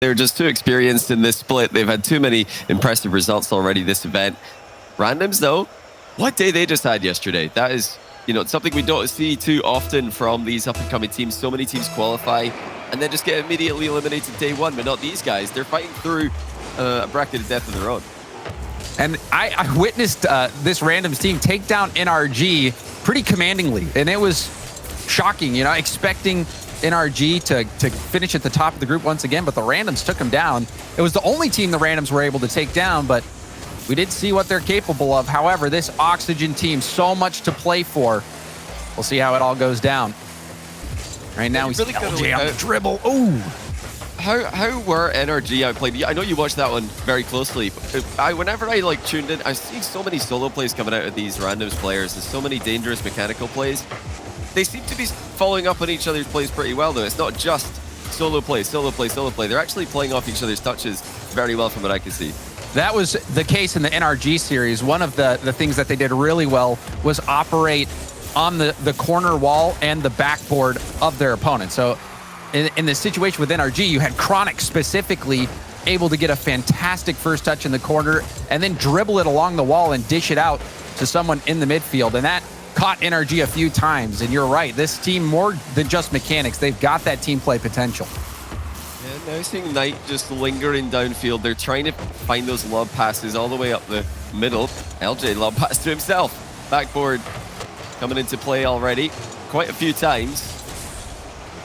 They're just too experienced in this split. They've had too many impressive results already this event. Randoms, though, what day they just had yesterday. That is, something we don't see too often from these up-and-coming teams. So many teams qualify and then just get immediately eliminated day one, but not these guys. They're fighting through a bracket of death of their own. And I witnessed this Randoms team take down NRG pretty commandingly, and it was shocking, expecting NRG to finish at the top of the group once again, but the Randoms took them down. It was the only team the Randoms were able to take down, but we did see what they're capable of. However, this Oxygen team, so much to play for. We'll see how it all goes down. Right now, he's really LJ on the dribble. Ooh. How were NRG outplayed? I know you watched that one very closely. Whenever I tuned in, I see so many solo plays coming out of these Randoms players. There's so many dangerous mechanical plays. They seem to be following up on each other's plays pretty well, though. It's not just solo play, solo play, solo play. They're actually playing off each other's touches very well from what I can see. That was the case in the NRG series. One of the things that they did really well was operate on the corner wall and the backboard of their opponent. So in the situation with NRG, you had Chronic specifically able to get a fantastic first touch in the corner and then dribble it along the wall and dish it out to someone in the midfield. And that caught NRG a few times. And you're right, this team, more than just mechanics, they've got that team play potential. Yeah, now seeing Knight just lingering downfield. They're trying to find those lob passes all the way up the middle. LJ lob pass to himself. Backboard coming into play already quite a few times.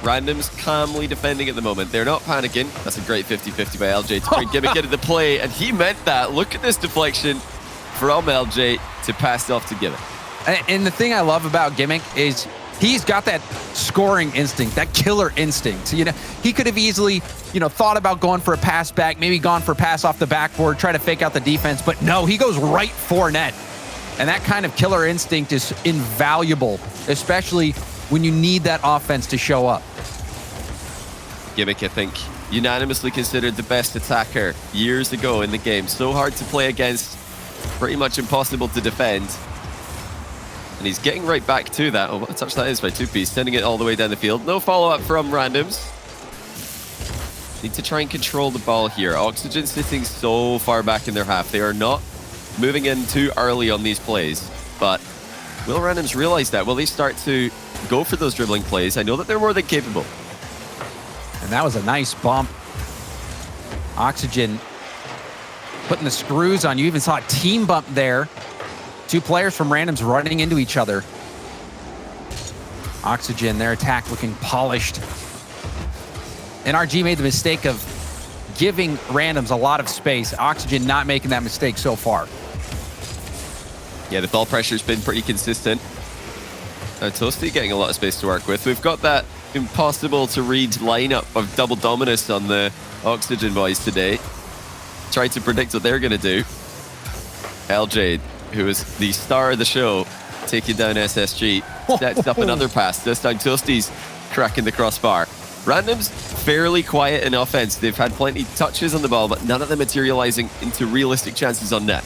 Randoms calmly defending at the moment. They're not panicking. That's a great 50-50 by LJ to bring Gimmick into the play, and he meant that. Look at this deflection from LJ to pass it off to Gimmick. And the thing I love about Gimmick is he's got that scoring instinct, that killer instinct. He could have easily, thought about going for a pass back, maybe gone for a pass off the backboard, try to fake out the defense, but no, he goes right for net. And that kind of killer instinct is invaluable, especially when you need that offense to show up. Gimmick, I think, unanimously considered the best attacker years ago in the game. So hard to play against, pretty much impossible to defend. And he's getting right back to that. Oh, what a touch that is by 2P, sending it all the way down the field. No follow-up from Randoms. Need to try and control the ball here. Oxygen sitting so far back in their half. They are not moving in too early on these plays. But will Randoms realize that? Will they start to go for those dribbling plays? I know that they're more than capable. And that was a nice bump. Oxygen putting the screws on. You even saw a team bump there. Two players from Randoms running into each other. Oxygen, their attack looking polished. NRG made the mistake of giving Randoms a lot of space. Oxygen not making that mistake so far. Yeah, the ball pressure's been pretty consistent. Toasty getting a lot of space to work with. We've got that impossible to read lineup of double Dominus on the Oxygen boys today. Try to predict what they're going to do. LJ, who is the star of the show, taking down SSG, sets up another pass. This time Toasty's cracking the crossbar. Randoms, fairly quiet in offense. They've had plenty of touches on the ball, but none of them materializing into realistic chances on net.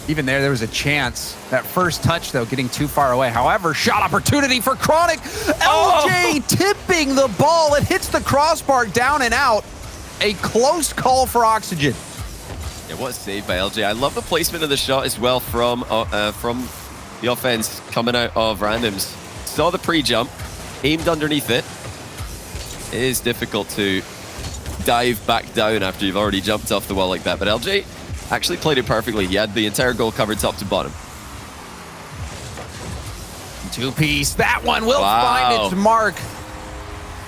Even there was a chance. That first touch, though, getting too far away. However, shot opportunity for Chronic. LJ tipping the ball. It hits the crossbar down and out. A close call for Oxygen. Yeah, what a save by LJ. I love the placement of the shot as well from the offense coming out of Randoms. Saw the pre-jump, aimed underneath it. It is difficult to dive back down after you've already jumped off the wall like that, but LJ actually played it perfectly. He had the entire goal covered top to bottom. Two-piece. That one will find its mark.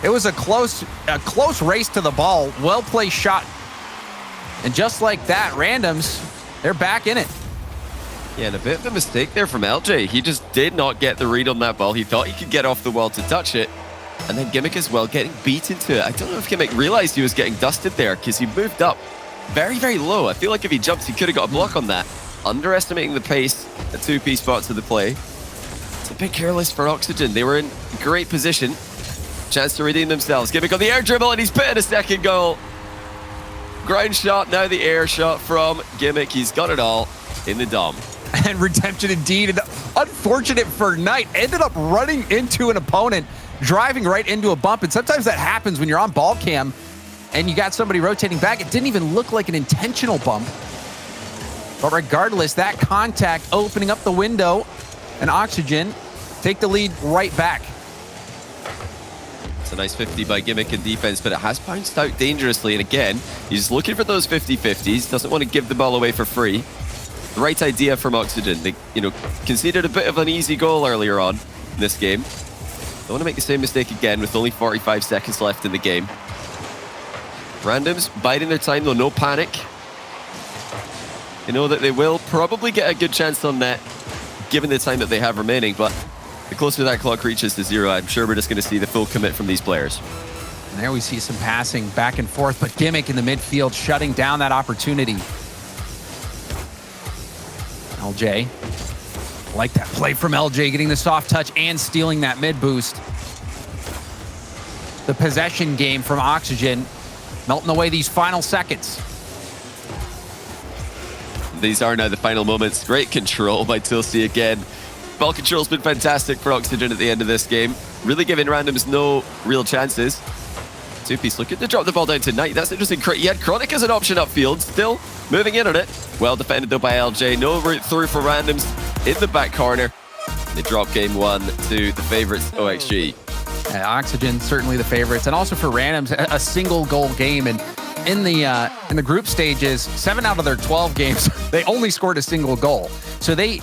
It was a close race to the ball. Well-placed shot. And just like that, Randoms, they're back in it. Yeah, and a bit of a mistake there from LJ. He just did not get the read on that ball. He thought he could get off the wall to touch it. And then Gimmick as well, getting beat into it. I don't know if Gimmick realized he was getting dusted there because he moved up very, very low. I feel like if he jumped, he could have got a block on that. Underestimating the pace, a 2P spots of the play. It's a bit careless for Oxygen. They were in great position. Chance to redeem themselves. Gimmick on the air dribble, and he's put in a second goal. Ground shot, now the air shot from Gimmick. He's got it all in the dom. And redemption indeed. And unfortunate for Knight. Ended up running into an opponent, driving right into a bump. And sometimes that happens when you're on ball cam. and you got somebody rotating back. It didn't even look like an intentional bump. But regardless, that contact opening up the window, and OXG take the lead right back. It's a nice 50 by Gimmick in defense, but it has bounced out dangerously. And again, he's looking for those 50-50s, doesn't want to give the ball away for free. The right idea from OXG. They, conceded a bit of an easy goal earlier on in this game. Don't want to make the same mistake again with only 45 seconds left in the game. Randoms biding their time though, no panic. They know that they will probably get a good chance on net given the time that they have remaining, but the closer that clock reaches to 0, I'm sure we're just going to see the full commit from these players. And there we see some passing back and forth, but Gimmick in the midfield shutting down that opportunity. LJ, like that play from LJ, getting the soft touch and stealing that mid boost. The possession game from OXG, melting away these final seconds. These are now the final moments. Great control by Toasty again. Ball control's been fantastic for OXG at the end of this game. Really giving randoms no real chances. Two-piece looking to drop the ball down to Knight. That's interesting. He had Chronic as an option upfield. Still moving in on it. Well defended though by LJ. No route through for randoms in the back corner. They drop game 1 to the favorites, OXG. OXG certainly the favorites, and also for randoms, a single goal game. And in the group stages, 7 out of their 12 games, they only scored a single goal. So they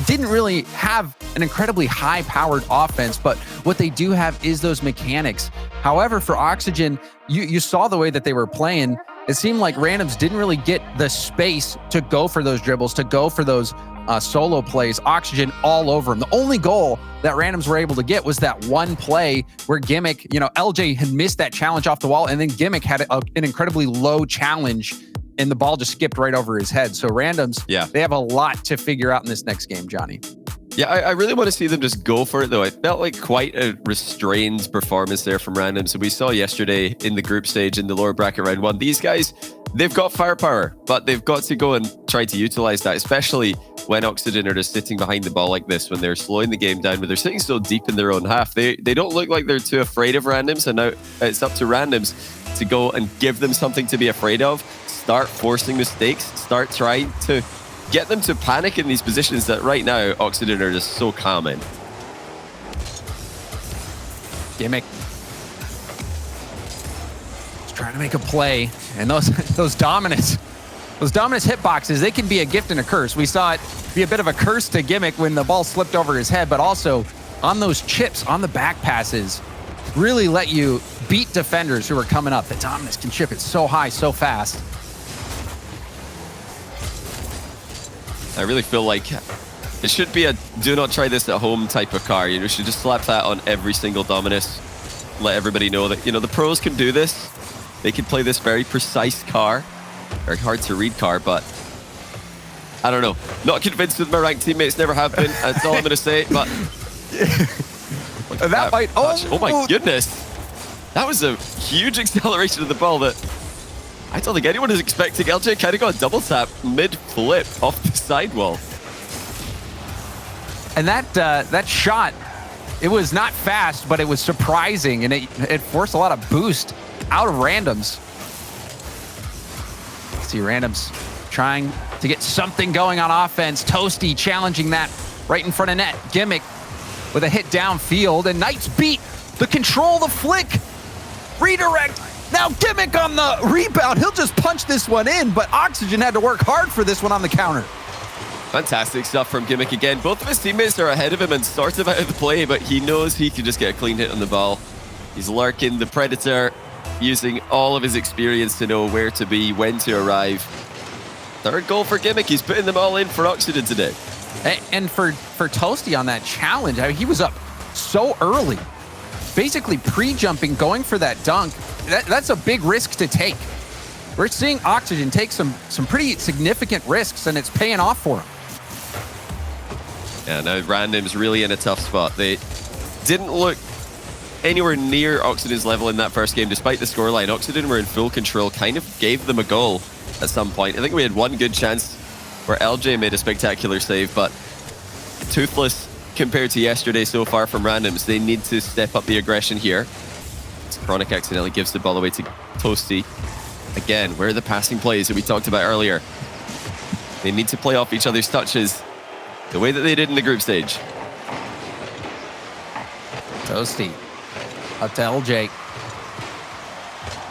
didn't really have an incredibly high-powered offense, but what they do have is those mechanics. However, for OXG, you saw the way that they were playing. It seemed like randoms didn't really get the space to go for those dribbles, to go for those solo plays. OXG all over them. The only goal that randoms were able to get was that one play where Gimmick, LJ had missed that challenge off the wall, and then Gimmick had an incredibly low challenge, and the ball just skipped right over his head. So randoms, they have a lot to figure out in this next game, Johnny. Yeah, I really want to see them just go for it, though. It felt like quite a restrained performance there from randoms. So we saw yesterday in the group stage in the lower bracket round 1. These guys, they've got firepower, but they've got to go and try to utilize that, especially when OXG are just sitting behind the ball like this, when they're slowing the game down, but they're sitting so deep in their own half. They don't look like they're too afraid of randoms, and now it's up to randoms to go and give them something to be afraid of, start forcing mistakes, start trying to get them to panic in these positions that right now OXG are just so calm in. Gimmick is trying to make a play, and those Dominus hitboxes, they can be a gift and a curse. We saw it be a bit of a curse to Gimmick when the ball slipped over his head, but also on those chips, on the back passes, really let you beat defenders who are coming up. The Dominus can chip it so high, so fast. I really feel like it should be a do not try this at home type of car. You should just slap that on every single Dominus. Let everybody know that, the pros can do this. They can play this very precise car. Very hard to read car, but I don't know. Not convinced with my ranked teammates, never have been. That's all I'm going to say, but that might... Oh my goodness. That was a huge acceleration of the ball that I don't think anyone is expecting. LJ kind of got a double tap mid-flip off the sidewall. And that shot, it was not fast, but it was surprising, and it forced a lot of boost out of randoms. See randoms trying to get something going on offense. Toasty challenging that right in front of net. Gimmick with a hit downfield, and Knight's beat the control, the flick, redirect. Now Gimmick on the rebound. He'll just punch this one in, but OXG had to work hard for this one on the counter. Fantastic stuff from Gimmick again. Both of his teammates are ahead of him and sort of out of the play, but he knows he can just get a clean hit on the ball. He's lurking the Predator, using all of his experience to know where to be, when to arrive. Third goal for Gimmick. He's putting them all in for OXG today. And for Toasty on that challenge, he was up so early. Basically pre-jumping, going for that dunk. That's a big risk to take. We're seeing OXG take some pretty significant risks, and it's paying off for him. Yeah, now random's really in a tough spot. They didn't look anywhere near OXG's level in that first game, despite the scoreline. OXG were in full control, kind of gave them a goal at some point. I think we had one good chance where LJ made a spectacular save, but toothless compared to yesterday so far from randoms. They need to step up the aggression here. Chronic accidentally gives the ball away to Toasty. Again, where are the passing plays that we talked about earlier? They need to play off each other's touches the way that they did in the group stage. Toasty up to LJ.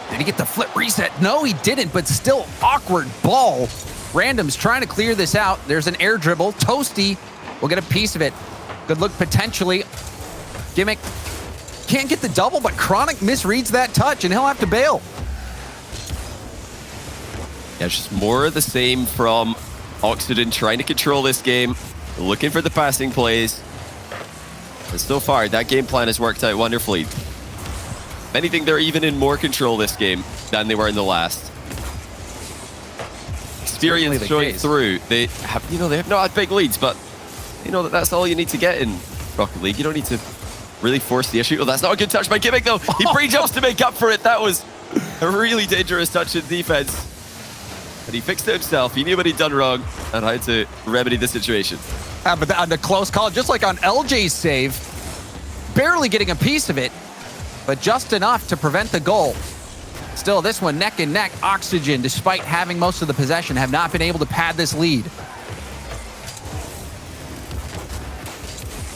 Did he get the flip reset? No, he didn't, but still awkward ball. Random's trying to clear this out. There's an air dribble. Toasty will get a piece of it. Good look potentially. Gimmick can't get the double, but Chronic misreads that touch, and he'll have to bail. Yeah, it's just more of the same from Oxygen, trying to control this game, looking for the passing plays. And so far, that game plan has worked out wonderfully. If anything, they're even in more control this game than they were in the last. Experience showing through. They have, they have not had big leads, but that's all you need to get in Rocket League. You don't need to really force the issue. Oh, that's not a good touch by Gimmick, though. He pre-jumps to make up for it. That was a really dangerous touch in defense. And he fixed it himself. He knew what he'd done wrong and had to remedy the situation. But on the close call, just like on LJ's save, barely getting a piece of it, but just enough to prevent the goal. Still, this one neck and neck. Oxygen, despite having most of the possession, have not been able to pad this lead.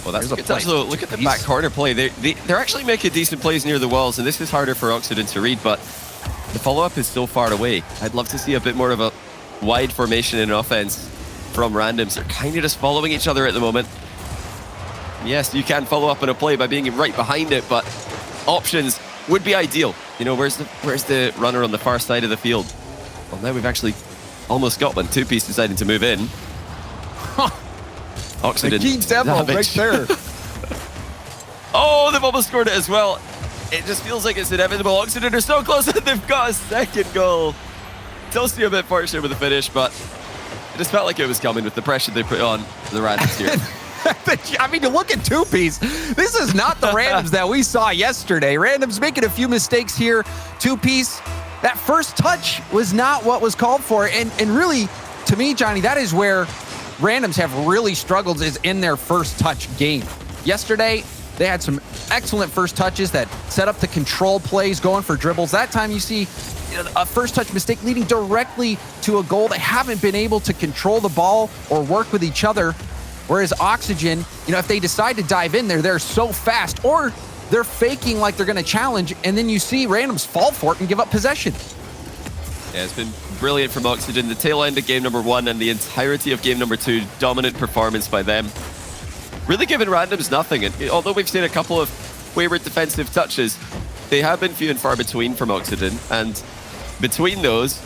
Well, that's a good touch, though. Look at the back corner play. They're actually making decent plays near the walls, and this is harder for Oxygen to read, but the follow-up is so far away. I'd love to see a bit more of a wide formation in offense from Randoms. They're kind of just following each other at the moment. Yes, you can follow up on a play by being right behind it, but options would be ideal. Where's the runner on the far side of the field? Well, now we've actually almost got one. Two-piece deciding to move in. Oxygen. The key demo right there. Oh, they've almost scored it as well. It just feels like it's inevitable. Oxygen are so close that they've got a second goal. Toasty a bit fortunate with the finish, but it just felt like it was coming with the pressure they put on the Randoms here. I mean, to look at two-piece, this is not the Randoms that we saw yesterday. Randoms making a few mistakes here. Two-piece, that first touch was not what was called for. And really, to me, Johnny, that is where Randoms have really struggled, is in their first touch game. Yesterday, they had some excellent first touches that set up the control plays, going for dribbles. That time you see a first touch mistake leading directly to a goal. They haven't been able to control the ball or work with each other. Whereas Oxygen, if they decide to dive in there, they're so fast, or they're faking like they're going to challenge, and then you see Randoms fall for it and give up possession. Yeah, it's been brilliant from Oxygen. The tail end of game number 1 and the entirety of game number 2, dominant performance by them. Really giving Randoms nothing. And although we've seen a couple of wayward defensive touches, they have been few and far between from Oxygen. And between those,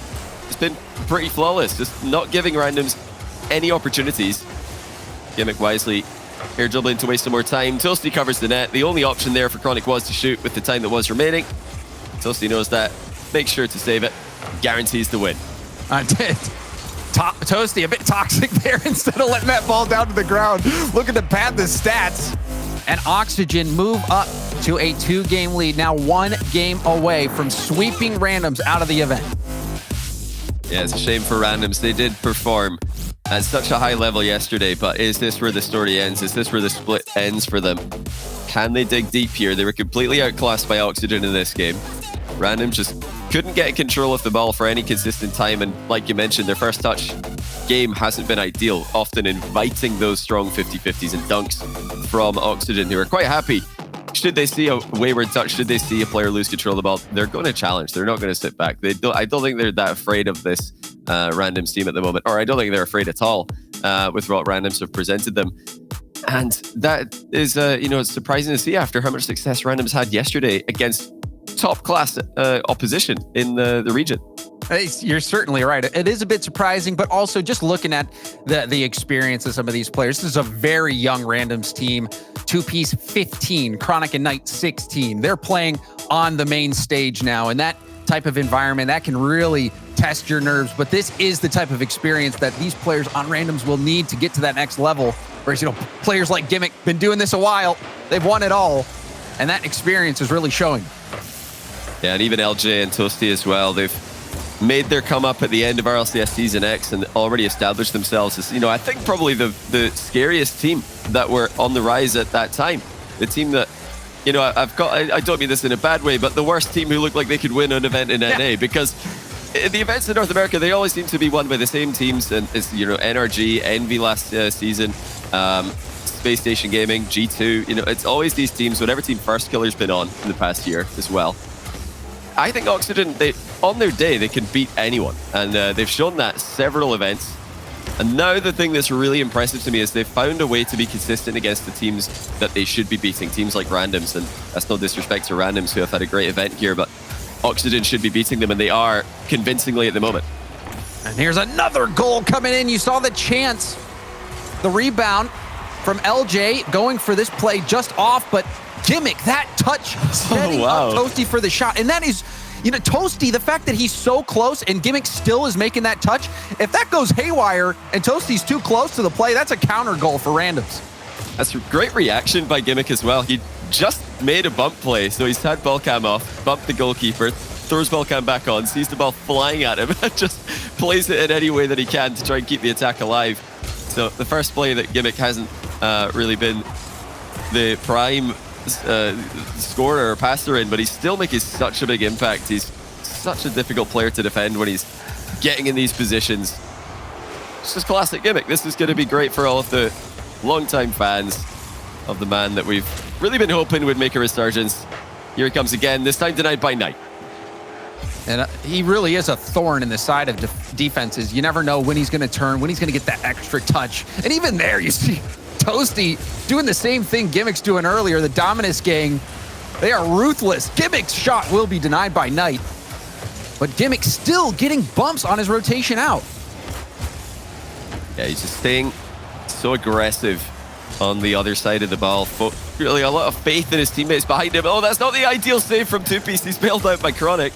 it's been pretty flawless, just not giving Randoms any opportunities. Gimmick wisely air dribbling to waste some more time. Toasty covers the net. The only option there for Chronic was to shoot with the time that was remaining. Toasty knows that. Makes sure to save it. Guarantees the win. Toasty a bit toxic there instead of letting that ball down to the ground. Looking to pad the stats. And Oxygen move up to a 2-game lead. Now 1 game away from sweeping Randoms out of the event. Yeah, it's a shame for Randoms. They did perform at such a high level yesterday, but is this where the story ends? Is this where the split ends for them? Can they dig deep here? They were completely outclassed by Oxygen in this game. Random just couldn't get control of the ball for any consistent time, and like you mentioned, their first touch game hasn't been ideal, often inviting those strong 50-50s and dunks from Oxygen, who are quite happy. Should they see a wayward touch, should they see a player lose control of the ball, they're going to challenge. They're not going to sit back. I don't think they're that afraid of this Randoms team at the moment, or I don't think they're afraid at all with what Randoms have presented them. And that is, it's surprising to see after how much success Randoms had yesterday against top-class opposition in the region. You're certainly right. It is a bit surprising, but also just looking at the experience of some of these players. This is a very young Randoms team. Two-piece 15, Chronic and Knight 16. They're playing on the main stage now, and that type of environment, that can really test your nerves. But this is the type of experience that these players on Randoms will need to get to that next level. Whereas, players like Gimmick, been doing this a while. They've won it all, and that experience is really showing. Yeah, and even LJ and Toasty as well. They've made their come up at the end of RLCS Season X and already established themselves as, I think probably the scariest team that were on the rise at that time. The team that you know, I don't mean this in a bad way, but the worst team who looked like they could win an event in NA, because the events in North America, they always seem to be won by the same teams, and it's, you know, NRG, Envy last season, Space Station Gaming, G2, you know, it's always these teams, whatever team First Killer's been on in the past year as well. I think Oxygen, on their day, they can beat anyone, and they've shown that several events. And now the thing that's really impressive to me is they've found a way to be consistent against the teams that they should be beating, teams like Randoms, and that's no disrespect to Randoms, who have had a great event here, but Oxygen should be beating them, and they are convincingly at the moment. And here's another goal coming in. You saw the chance, the rebound from LJ going for this play just off, but Gimmick, that touch, setting up Toasty for the shot. And that is, you know, Toasty, the fact that he's so close and Gimmick still is making that touch, if that goes haywire and Toasty's too close to the play, that's a counter goal for Randoms. That's a great reaction by Gimmick as well. He just made a bump play, so he's had ball cam off, bumped the goalkeeper, throws ball cam back on, sees the ball flying at him, and just plays it in any way that he can to try and keep the attack alive. So the first play that Gimmick hasn't really been the prime scorer or passer in, but he's still making such a big impact. He's such a difficult player to defend when he's getting in these positions. It's just classic Gimmick. This is going to be great for all of the longtime fans of the man that we've really been hoping would make a resurgence. Here he comes again, this time denied by Knight. And he really is a thorn in the side of defenses. You never know when he's going to turn, when he's going to get that extra touch. And even there, you see Toasty doing the same thing Gimmick's doing earlier. The Dominus gang, they are ruthless. Gimmick's shot will be denied by Knight, but Gimmick still getting bumps on his rotation out. Yeah, he's just staying so aggressive on the other side of the ball. Really a lot of faith in his teammates behind him. Oh, that's not the ideal save from Two-Piece. He's bailed out by Chronic.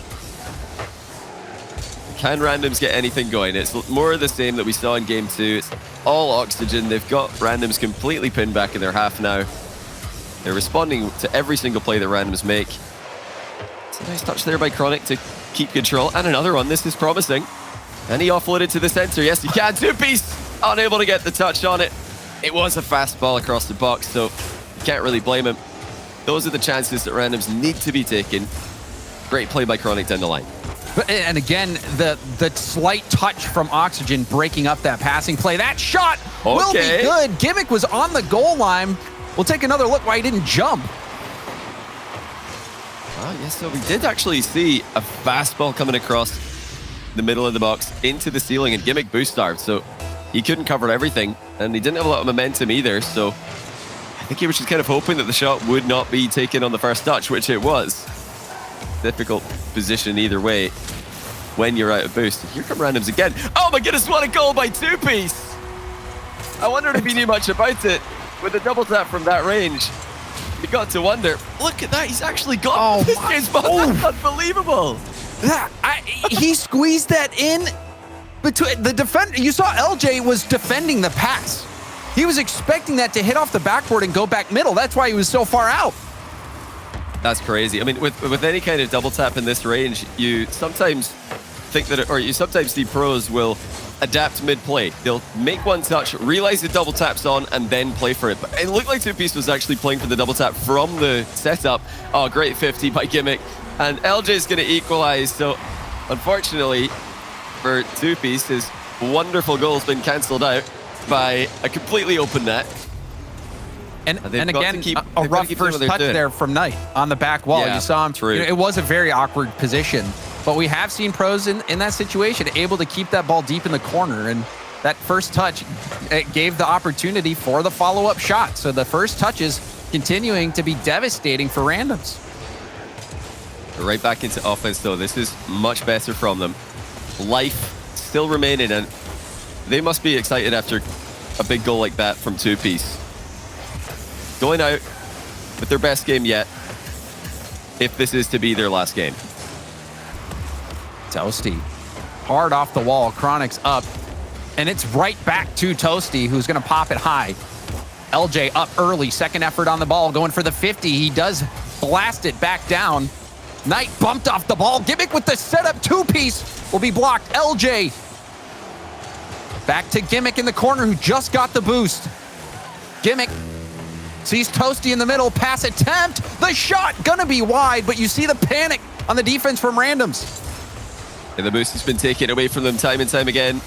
Can Randoms get anything going? It's more of the same that we saw in Game 2. It's all Oxygen. They've got Randoms completely pinned back in their half now. They're responding to every single play that Randoms make. It's a nice touch there by Chronic to keep control. And another one. This is promising. And he offloaded to the center. Yes, he can. Two-Piece unable to get the touch on it. It was a fast ball across the box, so you can't really blame him. Those are the chances that Randoms need to be taken. Great play by Chronic down the line. And again, the slight touch from Oxygen breaking up that passing play. That shot will be good. Gimmick was on the goal line. We'll take another look why he didn't jump. Oh, yes, so we did actually see a fastball coming across the middle of the box into the ceiling, and Gimmick boost starved, so he couldn't cover everything, and he didn't have a lot of momentum either, so I think he was just kind of hoping that the shot would not be taken on the first touch, which it was. Difficult position either way when you're out of boost. Here come Randoms again. Oh my goodness, what a goal by Two-Piece! I wondered if he knew much about it. With a double tap from that range, you got to wonder. Look at that, he's actually got this game's That's unbelievable. He squeezed that in between the defender. You saw LJ was defending the pass. He was expecting that to hit off the backboard and go back middle. That's why he was so far out. That's crazy. I mean, with any kind of double tap in this range, you sometimes think that, you sometimes see pros will adapt mid-play. They'll make one touch, realize the double tap's on, and then play for it. But it looked like Two-Piece was actually playing for the double tap from the setup. Oh, great 50 by Gimmick. And LJ's going to equalize. So, unfortunately, for Two-Piece, his wonderful goal's been cancelled out by a completely open net. And again, a rough first touch there from Knight on the back wall. Yeah, you saw him. true. You know, it was a very awkward position, but we have seen pros in that situation able to keep that ball deep in the corner. And that first touch, it gave the opportunity for the follow-up shot. So the first touch is continuing to be devastating for Randoms. Right back into offense, though. This is much better from them. Life still remaining, and they must be excited after a big goal like that from Two-Piece. Going out with their best game yet, if this is to be their last game. Toasty, hard off the wall. Chronic's up, and it's right back to Toasty, who's going to pop it high. LJ up early, second effort on the ball, going for the 50. He does blast it back down. Knight bumped off the ball. Gimmick with the setup. Two-Piece will be blocked. LJ back to Gimmick in the corner, who just got the boost. Gimmick Sees Toasty in the middle, pass attempt. The shot gonna be wide, but you see the panic on the defense from Randoms. And the boost has been taken away from them time and time again.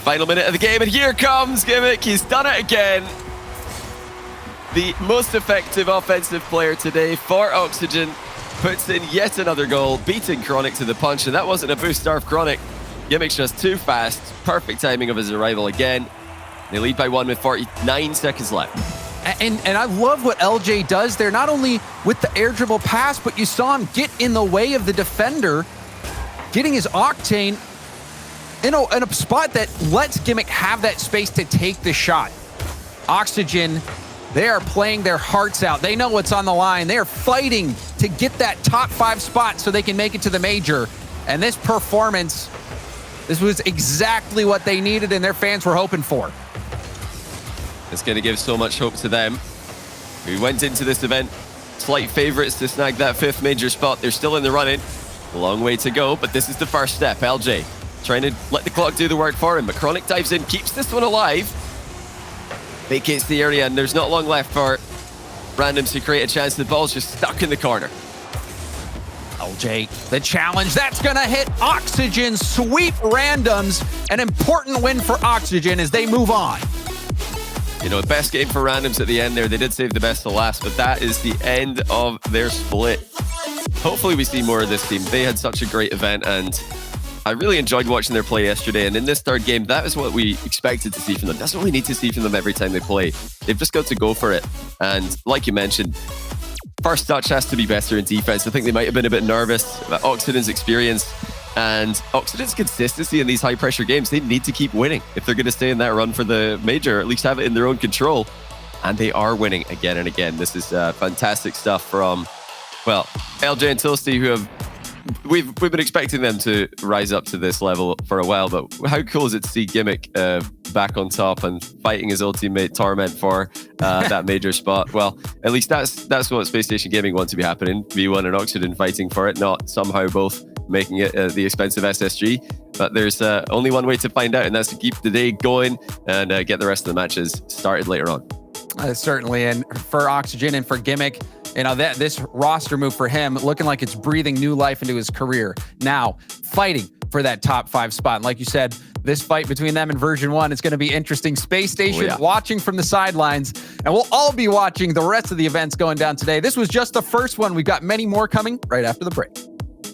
Final minute of the game, and here comes Gimmick. He's done it again. The most effective offensive player today for Oxygen puts in yet another goal, beating Chronic to the punch, and that wasn't a boost starved Chronic. Gimmick's just too fast. Perfect timing of his arrival again. They lead by 1 with 49 seconds left. And I love what LJ does there, not only with the air dribble pass, but you saw him get in the way of the defender, getting his Octane in a spot that lets Gimmick have that space to take the shot. Oxygen, they are playing their hearts out. They know what's on the line. They are fighting to get that top 5 spot so they can make it to the major. And this performance, this was exactly what they needed and their fans were hoping for. It's going to give so much hope to them. We went into this event slight favorites to snag that 5th major spot. They're still in the running. A long way to go, but this is the first step. LJ trying to let the clock do the work for him, but Chronic dives in, keeps this one alive, vacates the area, and there's not long left for Randoms to create a chance. The ball's just stuck in the corner. LJ, the challenge, that's gonna hit Oxygen, sweep Randoms. An important win for Oxygen as they move on. You know, best game for Randoms at the end there. They did save the best to last, but that is the end of their split. Hopefully we see more of this team. They had such a great event, and I really enjoyed watching their play yesterday. And in this third game, that is what we expected to see from them. That's what we need to see from them every time they play. They've just got to go for it. And like you mentioned, first touch has to be better in defense. I think they might have been a bit nervous about Oxygen's experience and Oxygen's consistency in these high pressure games. They need to keep winning if they're going to stay in that run for the major, or at least have it in their own control. And they are winning again and again. This is fantastic stuff from, well, LJ and Toasty, who have we've been expecting them to rise up to this level for a while, but how cool is it to see Gimmick back on top and fighting his old teammate Torment for that major spot? Well, at least that's what Space Station Gaming want to be happening. V1 and Oxygen fighting for it, not somehow both making it the expensive SSG. But there's only one way to find out, and that's to keep the day going and get the rest of the matches started later on. Certainly, and for Oxygen and for Gimmick, you know, this roster move for him looking like it's breathing new life into his career. Now, fighting for that top 5 spot. And like you said, this fight between them and version 1 is going to be interesting. Space Station watching from the sidelines, and we'll all be watching the rest of the events going down today. This was just the first one. We've got many more coming right after the break.